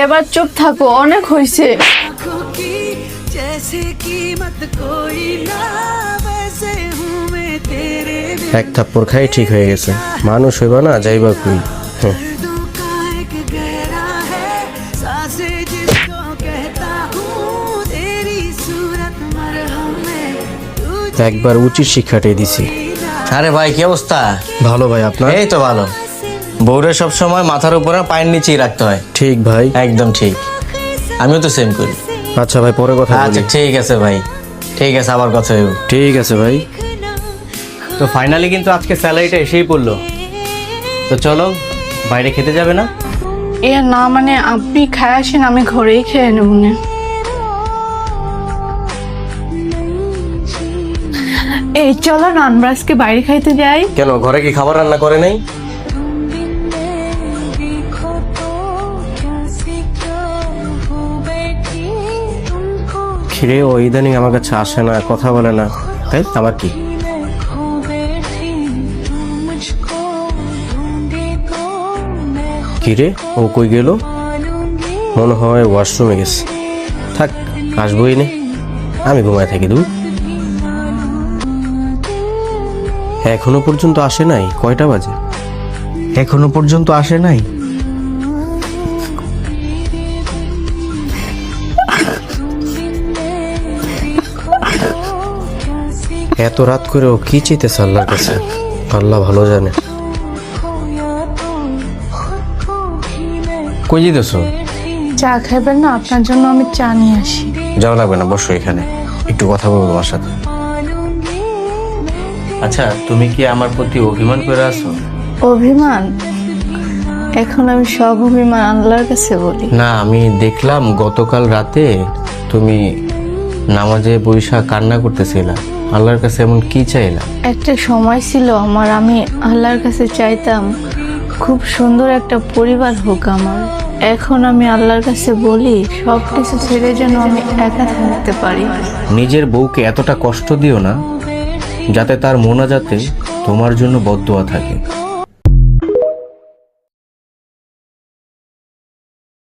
এবার চুপ থাকো, অনেক হয়েছে। এক থাপ্পড় খাই ঠিক হয়ে গেছে, মানুষ হইবা না যাইবা কই। একবার উচিত শিক্ষাটাই দিছি। আরে ভাই কি অবস্থা? ভালো ভাই, আপনার? এই তো ভালো। বউরে সব সময় মাথার উপরে পায়ের নিচেই রাখতে হয়। ঠিক ভাই, একদম ঠিক, আমিও তো সেম করি। আচ্ছা ভাই, পরে কথা আচ্ছা বলি। ঠিক আছে ভাই, ঠিক আছে, আবার কথা হইব। ঠিক আছে ভাই। তো ফাইনালি কিন্তু আজকে স্যালারিটা এসেই পড়লো। তো চলো বাইরে খেতে যাবে না? এ না মানে আপনি খায় আসেন, আমি ঘরেই খেয়ে নেব না। এই চলো না আমরা আজকে বাইরে খাইতে যাই। কেন, ঘরে কি খাবার রান্না করে নাই? খিরে ও ইদানিং আমার কাছে আসে না, কথা বলে না, তাই আমার কি? কিরে ও কই গেল? মনে হয় ওয়াশরুমে গেছে। থাক, আসবোই নে, আমি ঘুমায় থাকি। দূর, এখনো পর্যন্ত আসে নাই? কয়টা বাজে? এখনো পর্যন্ত আসে নাই? এত রাত করে ও কি চাইতেছে আল্লাহর কাছে, আল্লাহ ভালো জানে। কই যেতেছো? চা খাবেন না? আপনার জন্য আমি চা নিয়ে আসি। যাওয়া লাগবে না, বসো এখানে, একটু কথা বলবো তোমার সাথে। আচ্ছা, তুমি কি আমার প্রতি অভিমান করে আছো? অভিমান? এখন আমি সব অভিমান আল্লাহর কাছে বলি। না, আমি দেখলাম গতকাল রাতে তুমি নামাজে বৈশা কান্না করতেছিলা, আল্লাহর কাছে এমন কি চাইলা? একটা সময় ছিল আমার, আমি আল্লাহর কাছে চাইতাম খুব সুন্দর একটা পরিবার হোক আমার। এখন আমি আল্লাহর কাছে বলি সব কিছু ছেড়ে যেন আমি একা থাকতে পারি। নিজের বউকে এতটা কষ্ট দিও না যাতে তার মোনাজাতে তোমার জন্য বদদোয়া থাকে।